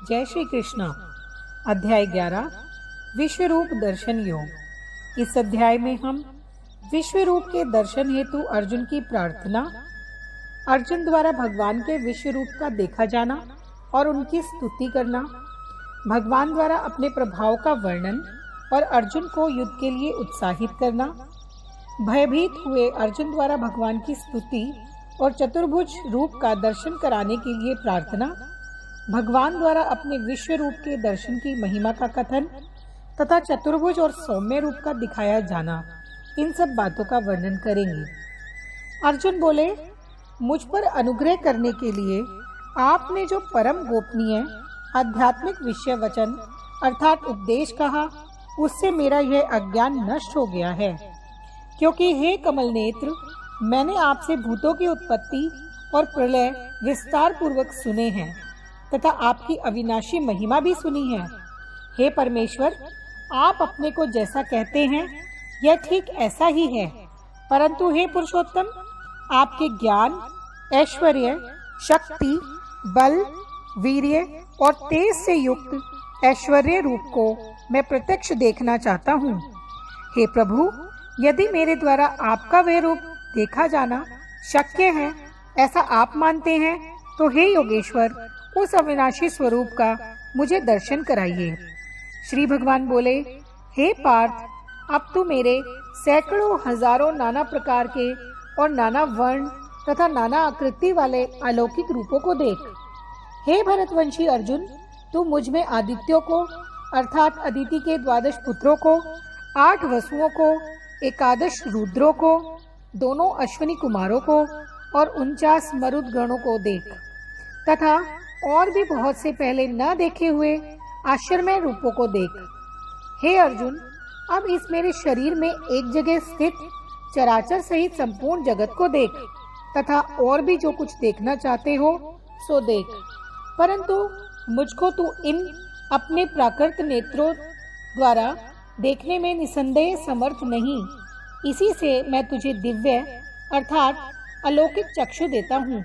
जय श्री कृष्ण। अध्याय 11 विश्वरूप दर्शन योग। इस अध्याय में हम विश्वरूप के दर्शन हेतु अर्जुन की प्रार्थना, अर्जुन द्वारा भगवान के विश्वरूप का देखा जाना और उनकी स्तुति करना, भगवान द्वारा अपने प्रभाव का वर्णन और अर्जुन को युद्ध के लिए उत्साहित करना, भयभीत हुए अर्जुन द्वारा भगवान की स्तुति और चतुर्भुज रूप का दर्शन कराने के लिए प्रार्थना, भगवान द्वारा अपने विश्व रूप के दर्शन की महिमा का कथन तथा चतुर्भुज और सौम्य रूप का दिखाया जाना, इन सब बातों का वर्णन करेंगे। अर्जुन बोले, मुझ पर अनुग्रह करने के लिए आपने जो परम गोपनीय आध्यात्मिक विषय वचन अर्थात उपदेश कहा, उससे मेरा यह अज्ञान नष्ट हो गया है। क्योंकि हे कमल नेत्र, मैंने आपसे भूतों की उत्पत्ति और प्रलय विस्तार पूर्वक सुने हैं तथा आपकी अविनाशी महिमा भी सुनी है। हे परमेश्वर, आप अपने को जैसा कहते हैं यह ठीक ऐसा ही है, परंतु हे पुरुषोत्तम, आपके ज्ञान, ऐश्वर्य, शक्ति, बल, वीर्य और तेज से युक्त ऐश्वर्य रूप को मैं प्रत्यक्ष देखना चाहता हूँ। हे प्रभु, यदि मेरे द्वारा आपका वह रूप देखा जाना शक्य है ऐसा आप मानते हैं, तो हे योगेश्वर, उस अविनाशी स्वरूप का मुझे दर्शन कराइए। श्री भगवान बोले, हे पार्थ, अब तू मेरे सैकड़ों हजारों नाना प्रकार के और नाना वर्ण तथा नाना आकृति वाले अलौकिक रूपों को देख। हे भरतवंशी अर्जुन, तू मुझ में आदित्यों को अर्थात अदिति के 12 पुत्रों को, 8 वसुओं को, 11 रुद्रों को, दोनों अश्विनी कुमारों को और 49 मरुद गणों को देख तथा और भी बहुत से पहले न देखे हुए आश्चर्यमय रूपों को देख। हे अर्जुन, अब इस मेरे शरीर में एक जगह स्थित चराचर सहित संपूर्ण जगत को देख तथा और भी जो कुछ देखना चाहते हो सो देख, परंतु मुझको तू इन अपने प्राकृत नेत्रों द्वारा देखने में निसंदेह समर्थ नहीं। इसी से मैं तुझे दिव्य अर्थात अलौकिक चक्षु देता हूँ।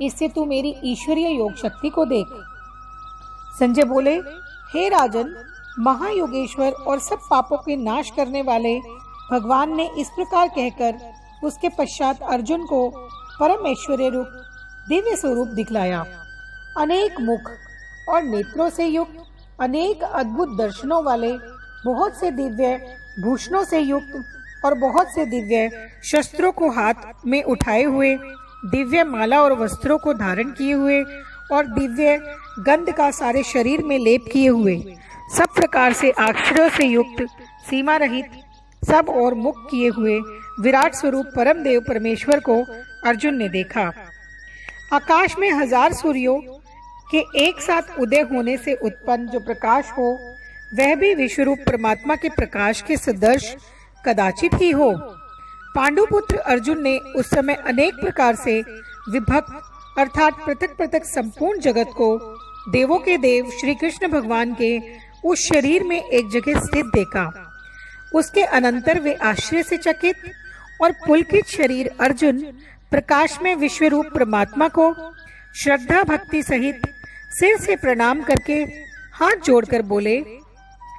इससे तू मेरी ईश्वरीय योग शक्ति को देख। संजय बोले, हे राजन, महायोगेश्वर और सब पापों के नाश करने वाले भगवान ने इस प्रकार कहकर उसके पश्चात अर्जुन को परम ऐश्वर्य रूप दिव्य स्वरूप दिखलाया। अनेक मुख और नेत्रों से युक्त, अनेक अद्भुत दर्शनों वाले, बहुत से दिव्य भूषणों से युक्त और बहुत से दिव्य शस्त्रों को हाथ में उठाए हुए, दिव्य माला और वस्त्रों को धारण किए हुए और दिव्य गंध का सारे शरीर में लेप किए हुए, सब प्रकार से आश्चर्यों से युक्त, सीमा रहित, सब और मुक्त किए हुए विराट स्वरूप परम देव परमेश्वर को अर्जुन ने देखा। आकाश में 1000 सूर्यों के एक साथ उदय होने से उत्पन्न जो प्रकाश हो, वह भी विश्वरूप परमात्मा के प्रकाश के सदृश कदाचित ही हो। पांडुपुत्र अर्जुन ने उस समय अनेक प्रकार से विभक्त अर्थात पृथक पृथक संपूर्ण जगत को देवों के देव श्री कृष्ण भगवान के उस शरीर में एक जगह स्थित देखा। उसके अनंतर वे आश्चर्य से चकित और पुलकित शरीर अर्जुन प्रकाश में विश्वरूप परमात्मा को श्रद्धा भक्ति सहित सिर से प्रणाम करके हाथ जोड़कर बोले,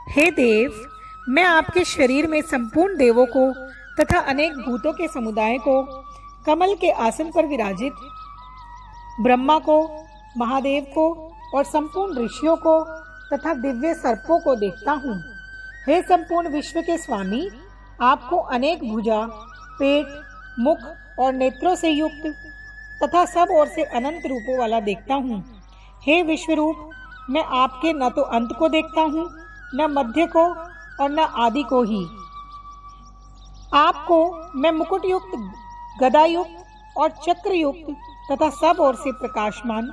हे देव, मैं आपके शरीर में संपूर्ण देवों को तथा अनेक भूतों के समुदाय को, कमल के आसन पर विराजित ब्रह्मा को, महादेव को और संपूर्ण ऋषियों को तथा दिव्य सर्पों को देखता हूँ। हे संपूर्ण विश्व के स्वामी, आपको अनेक भुजा, पेट, मुख और नेत्रों से युक्त तथा सब ओर से अनंत रूपों वाला देखता हूँ। हे विश्वरूप, मैं आपके न तो अंत को देखता हूँ, न मध्य को और न आदि को ही। आपको मैं मुकुट युक्त, गदा युक्त और चक्र युक्त तथा सब ओर से प्रकाशमान,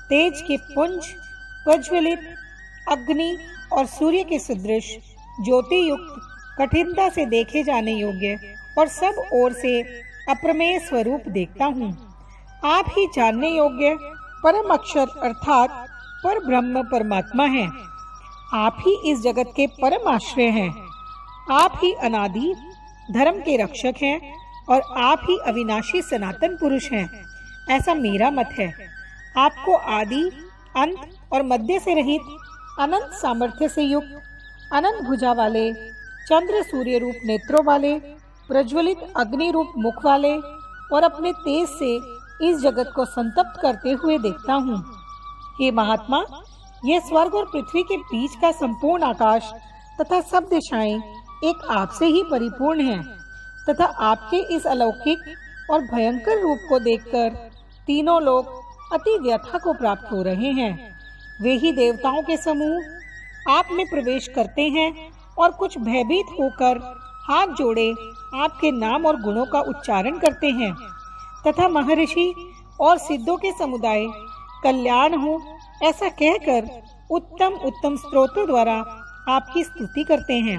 तेज के पुंज, प्रज्वलित अग्नि और सूर्य के सदृश, ज्योति युक्त, कठिनता से देखे जाने योग्य और सब ओर से अप्रमेय स्वरूप देखता हूँ। आप ही जानने योग्य परम अक्षर अर्थात पर ब्रह्म परमात्मा हैं। आप ही इस जगत के परम आश्रय हैं। आप ही अनादि धर्म के रक्षक हैं और आप ही अविनाशी सनातन पुरुष हैं, ऐसा मेरा मत है। आपको आदि, अंत और मध्य से रहित, अनंत सामर्थ्य से युक्त, अनंत भुजा वाले, चंद्र सूर्य रूप नेत्रों वाले, प्रज्वलित अग्नि रूप मुख वाले और अपने तेज से इस जगत को संतप्त करते हुए देखता हूँ। हे महात्मा, यह स्वर्ग और पृथ्वी के बीच का संपूर्ण आकाश तथा सब दिशाएं एक आपसे ही परिपूर्ण हैं, तथा आपके इस अलौकिक और भयंकर रूप को देखकर तीनों लोग अति व्यथा को प्राप्त हो रहे हैं। वे ही देवताओं के समूह आप में प्रवेश करते हैं और कुछ भयभीत होकर हाथ जोड़े आपके नाम और गुणों का उच्चारण करते हैं, तथा महर्षि और सिद्धों के समुदाय कल्याण हो ऐसा कहकर उत्तम उत्तम स्तोत्रों द्वारा आपकी स्तुति करते हैं।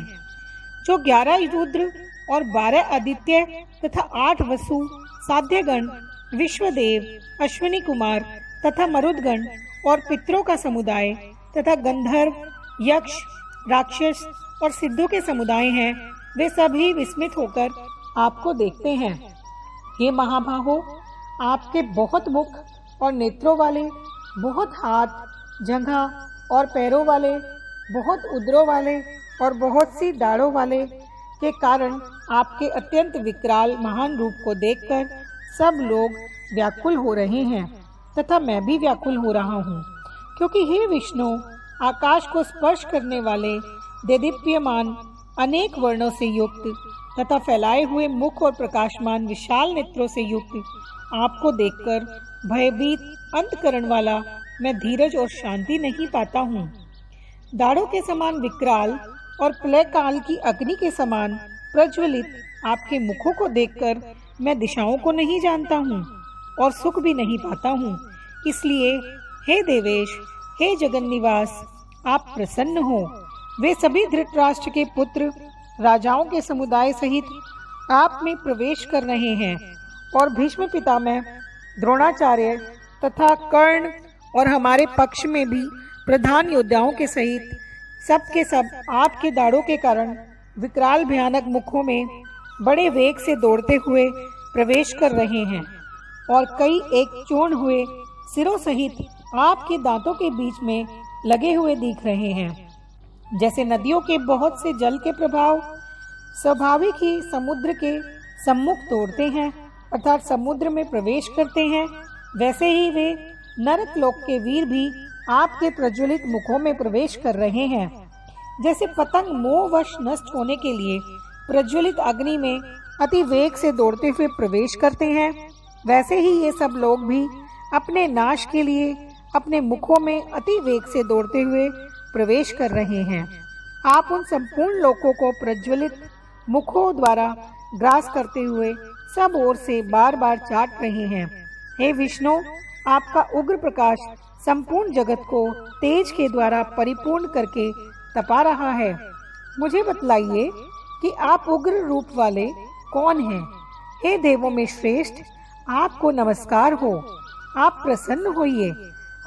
जो 11 रुद्र और 12 आदित्य तथा 8 वसु, साध्यगण, विश्वदेव, अश्विनी कुमार तथा मरुदगण और पितरों का समुदाय तथा गंधर्व, यक्ष, राक्षस और सिद्धों के समुदाय हैं, वे सभी विस्मित होकर आपको देखते हैं। हे महाबाहो, आपके बहुत मुख और नेत्रों वाले, बहुत हाथ, जंघा और पैरों वाले, बहुत उदरों वाले और बहुत सी दाढ़ों वाले के कारण आपके अत्यंत विकराल महान रूप को देखकर सब लोग व्याकुल हो रहे हैं, तथा मैं भी व्याकुल हो रहा हूँ, क्योंकि हे विष्णु, आकाश को स्पर्श करने वाले देदीप्यमान अनेक वर्णों से युक्त तथा फैलाए हुए मुख और प्रकाशमान विशाल नेत्रों से युक्त आपको देखकर भयभीत अंतकरण वाला मैं धीरज और शांति नहीं पाता हूँ। दाढ़ों के समान विकराल और प्रलय काल की अग्नि के समान प्रज्वलित आपके मुखों को देखकर मैं दिशाओं को नहीं जानता हूँ और सुख भी नहीं पाता हूँ। इसलिए हे देवेश, हे जगन्निवास, आप प्रसन्न हो। वे सभी धृतराष्ट्र के पुत्र राजाओं के समुदाय सहित आप में प्रवेश कर रहे हैं और भीष्म पितामह, द्रोणाचार्य तथा कर्ण और हमारे पक्ष में भी प्रधान योद्धाओं के सहित सब के सब आपके दाढ़ों के कारण विकराल भयानक मुखों में बड़े वेग से दौड़ते हुए प्रवेश कर रहे हैं और कई एक चूर्ण हुए सिरों सहित आपके दांतों के बीच में लगे हुए दिख रहे हैं। जैसे नदियों के बहुत से जल के प्रभाव स्वाभाविक ही समुद्र के सम्मुख तोड़ते हैं अर्थात समुद्र में प्रवेश करते हैं, वैसे ही वे नरक लोक के वीर भी आपके प्रज्वलित मुखों में प्रवेश कर रहे हैं। जैसे पतंग मोहवश नष्ट होने के लिए प्रज्वलित अग्नि में अति वेग से दौड़ते हुए प्रवेश करते हैं, वैसे ही ये सब लोग भी अपने नाश के लिए अपने मुखों में अति वेग से दौड़ते हुए प्रवेश कर रहे हैं। आप उन संपूर्ण लोकों को प्रज्वलित मुखों द्वारा ग्रास करते हुए सब ओर से बार बार चाट रहे हैं। हे विष्णु, आपका उग्र प्रकाश संपूर्ण जगत को तेज के द्वारा परिपूर्ण करके तपा रहा है। मुझे बतलाइए कि आप उग्र रूप वाले कौन हैं? हे देवों में श्रेष्ठ, आपको नमस्कार हो। आप प्रसन्न होइए।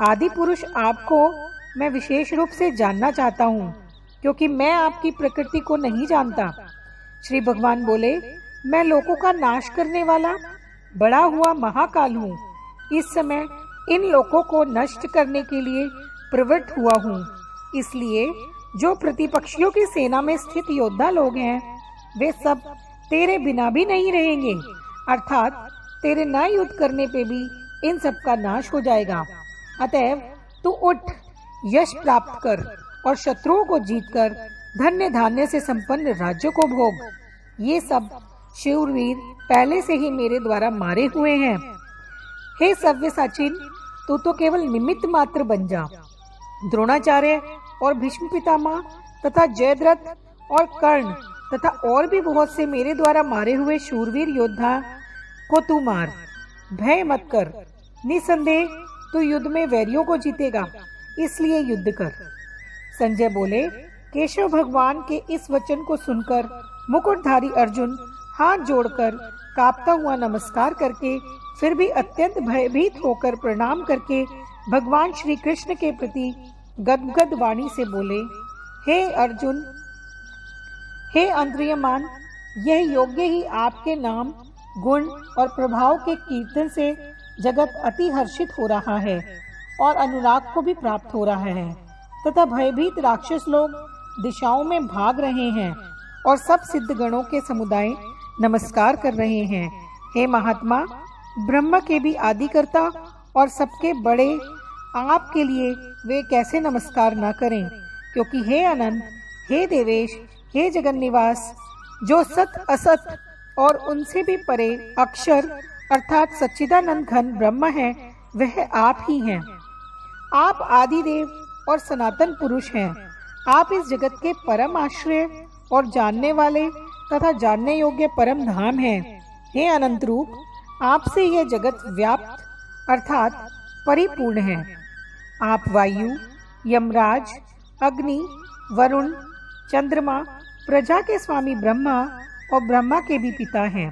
आदि पुरुष आपको मैं विशेष रूप से जानना चाहता हूँ, क्योंकि मैं आपकी प्रकृति को नहीं जानता। श्री भगवान बोले, मैं लोगों का नाश करने वाला बड़ा हुआ महाकाल हूँ। इस समय इन लोगों को नष्ट करने के लिए प्रवृत्त हुआ हूँ। इसलिए जो प्रतिपक्षियों की सेना में स्थित योद्धा लोग हैं, वे सब तेरे बिना भी नहीं रहेंगे, अर्थात तेरे न युद्ध करने पे भी इन सब का नाश हो जाएगा। अतएव तू उठ, यश प्राप्त कर और शत्रुओं को जीतकर धन्य धान्य से संपन्न राज्यों को भोग। ये सब शूरवीर पहले से ही मेरे द्वारा मारे हुए हैं। हे सव्यसाचिन, तू तो केवल निमित्त मात्र बन जा। द्रोणाचार्य और भीष्म पितामह तथा जयद्रथ और कर्ण तथा और भी बहुत से मेरे द्वारा मारे हुए शूरवीर योद्धा को तू मार। भय मत कर, निसंदेह तू युद्ध में वैरियों को जीतेगा, इसलिए युद्ध कर। संजय बोले, केशव भगवान के इस वचन को सुनकर मुकुटधारी अर्जुन हाथ जोड़कर कांपता हुआ नमस्कार करके फिर भी अत्यंत भयभीत होकर प्रणाम करके भगवान श्री कृष्ण के प्रति गदगद वाणी से बोले, हे अर्जुन, हे अंतर्यमान, यह योग्य ही आपके नाम, गुण और प्रभाव के कीर्तन से जगत अति हर्षित हो रहा है। और अनुराग को भी प्राप्त हो रहा है तथा भयभीत राक्षस लोग दिशाओं में भाग रहे हैं और सब सिद्ध गणों के समुदाय नमस्कार कर रहे हैं। हे महात्मा, ब्रह्म के भी आदिकर्ता और सबके बड़े आपके लिए वे कैसे नमस्कार न करें, क्योंकि हे अनंत, हे देवेश, हे जगन्निवास, जो सत असत और उनसे भी परे अक्षर अर्थात सच्चिदानंद घन ब्रह्म है, वह आप ही हैं। आप आदिदेव और सनातन पुरुष हैं। आप इस जगत के परम आश्रय और जानने वाले तथा जानने योग्य परम धाम हैं। हे अनंत रूप, आपसे यह जगत व्याप्त अर्थात परिपूर्ण है। आप वायु, यमराज, अग्नि, वरुण, चंद्रमा, प्रजा के स्वामी ब्रह्मा और ब्रह्मा के भी पिता हैं।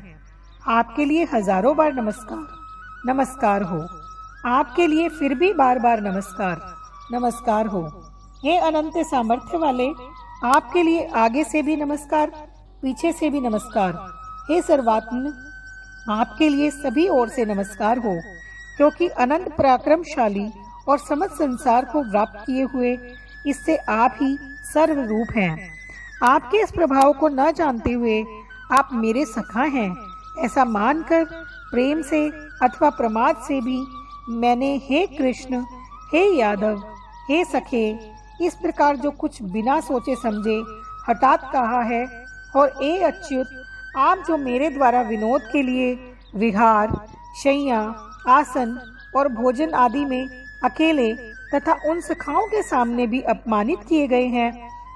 आपके लिए हजारों बार नमस्कार, नमस्कार हो। आपके लिए फिर भी बार बार नमस्कार, नमस्कार हो। हे अनंत सामर्थ्य वाले, आपके लिए आगे से भी नमस्कार, पीछे से भी नमस्कार। हे सर्वात्म, आपके लिए सभी ओर से नमस्कार हो, क्योंकि अनंत पराक्रमशाली और समस्त संसार को व्याप्त किए हुए इससे आप ही सर्व रूप हैं। आपके इस प्रभाव को न जानते हुए आप मेरे सखा हैं ऐसा मानकर प्रेम से अथवा प्रमाद से भी मैंने हे कृष्ण, हे यादव, हे सखे, इस प्रकार जो कुछ बिना सोचे समझे हठात कहा है। और ए अच्युत, आप जो मेरे द्वारा विनोद के लिए विहार, शैया, आसन और भोजन आदि में अकेले तथा उन सखाओं के सामने भी अपमानित किए गए हैं,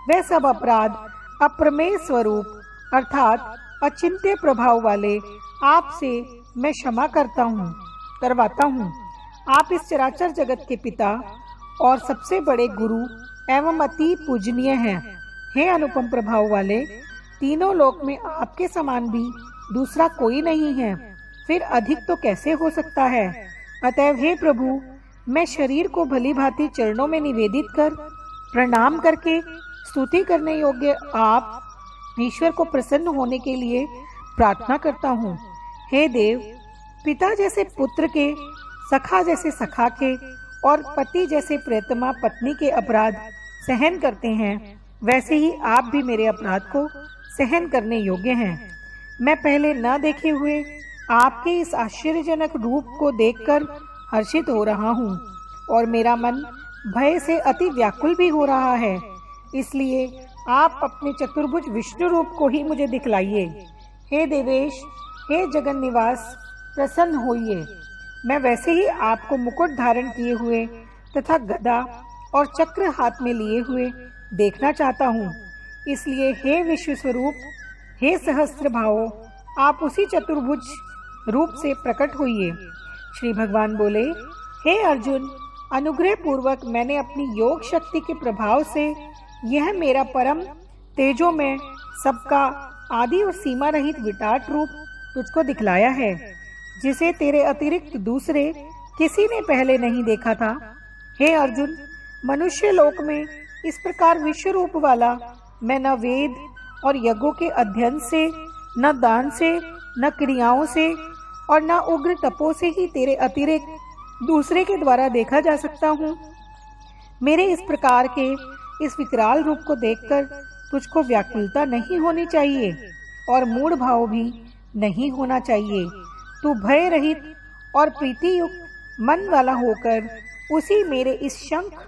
वह सब अपराध अप्रमेय स्वरूप अर्थात अचिंत्य प्रभाव वाले आपसे मैं क्षमा करवाता हूँ। आप इस चराचर जगत के पिता और सबसे बड़े गुरु एवं अति पूजनीय हैं। हे अनुपम प्रभाव वाले, तीनों लोक में आपके समान भी दूसरा कोई नहीं है, फिर अधिक तो कैसे हो सकता है। अतएव हे प्रभु, मैं शरीर को भली भांति चरणों में निवेदित कर प्रणाम करके स्तुति करने योग्य आप ईश्वर को प्रसन्न होने के लिए प्रार्थना करता हूँ। हे देव, पिता जैसे पुत्र के, सखा जैसे सखा के और पति जैसे प्रियतमा पत्नी के अपराध सहन करते हैं, वैसे ही आप भी मेरे अपराध को सहन करने योग्य हैं। मैं पहले न देखे हुए आपके इस आश्चर्यजनक रूप को देखकर हर्षित हो रहा हूँ और मेरा मन भय से अति व्याकुल भी हो रहा है। इसलिए आप अपने चतुर्भुज विष्णु रूप को ही मुझे दिखलाइए। हे देवेश, हे जगन्निवास, प्रसन्न होइए। मैं वैसे ही आपको मुकुट धारण किए हुए तथा गदा और चक्र हाथ में लिए हुए देखना चाहता हूँ। इसलिए हे विश्व स्वरूप, हे सहस्त्र भावों, आप उसी चतुर्भुज रूप से प्रकट होइए। श्री भगवान बोले, हे अर्जुन, अनुग्रह पूर्वक मैंने अपनी योग शक्ति के प्रभाव से यह मेरा परम तेजो में सबका आदि और सीमा रहित विराट रूप तुझको दिखलाया है, जिसे तेरे अतिरिक्त दूसरे किसी ने पहले नहीं देखा था। हे अर्जुन, मनुष्य लोक में इस प्रकार विश्व रूप वाला मैं न वेद और यज्ञों के अध्ययन से, न दान से, न क्रियाओं से और न उग्र तपो से ही तेरे अतिरिक्त दूसरे के द्वारा देखा जा सकता हूँ। मेरे इस प्रकार के इस विकराल रूप को देखकर तुझको व्याकुलता नहीं होनी चाहिए और मूढ़ भाव भी नहीं होना चाहिए। तू भय रहित और प्रीति युक्त मन वाला होकर उसी मेरे इस शंख,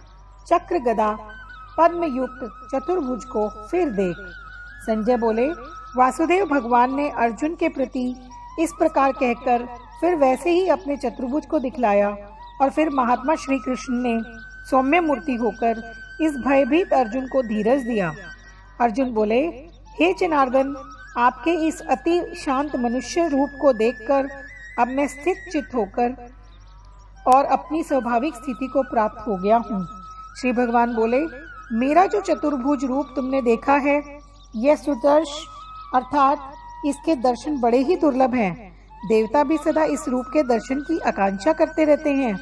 चक्र, गदा, पद्म युक्त चतुर्भुज को फिर देख। संजय बोले, वासुदेव भगवान ने अर्जुन के प्रति इस प्रकार कहकर फिर वैसे ही अपने चतुर्भुज को दिखलाया और फिर महात्मा श्री कृष्ण ने सौम्य मूर्ति होकर इस भयभीत अर्जुन को धीरज दिया। अर्जुन बोले, हे जनार्दन, आपके इस अति शांत मनुष्य रूप को देखकर अब मैं स्थित चित्त होकर और अपनी स्वाभाविक स्थिति को प्राप्त हो गया हूँ। श्री भगवान बोले, मेरा जो चतुर्भुज रूप तुमने देखा है, यह सुदर्श अर्थात इसके दर्शन बड़े ही दुर्लभ हैं। देवता भी सदा इस रूप के दर्शन की आकांक्षा करते रहते हैं।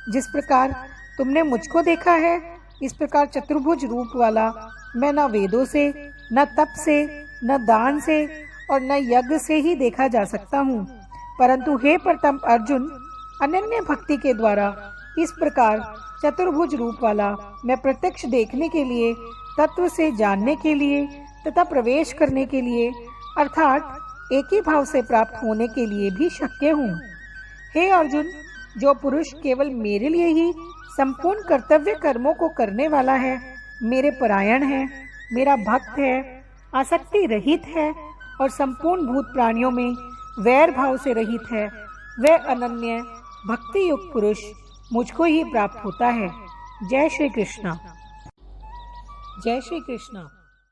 जिस प्रकार तुमने मुझको देखा है, इस प्रकार चतुर्भुज रूप वाला मैं न वेदों से, न तप से, न दान से और न यज्ञ से ही देखा जा सकता हूँ। परंतु हे प्रथम अर्जुन, अनन्य भक्ति के द्वारा इस प्रकार चतुर्भुज रूप वाला मैं प्रत्यक्ष देखने के लिए, तत्व से जानने के लिए तथा प्रवेश करने के लिए अर्थात एक ही भाव से प्राप्त होने के लिए भी शक्य हूँ। हे अर्जुन, जो पुरुष केवल मेरे लिए ही संपूर्ण कर्तव्य कर्मों को करने वाला है, मेरे परायण है, मेरा भक्त है, आसक्ति रहित है और संपूर्ण भूत प्राणियों में वैर भाव से रहित है, वह अनन्य भक्ति युक्त पुरुष मुझको ही प्राप्त होता है। जय श्री कृष्ण। जय श्री कृष्ण।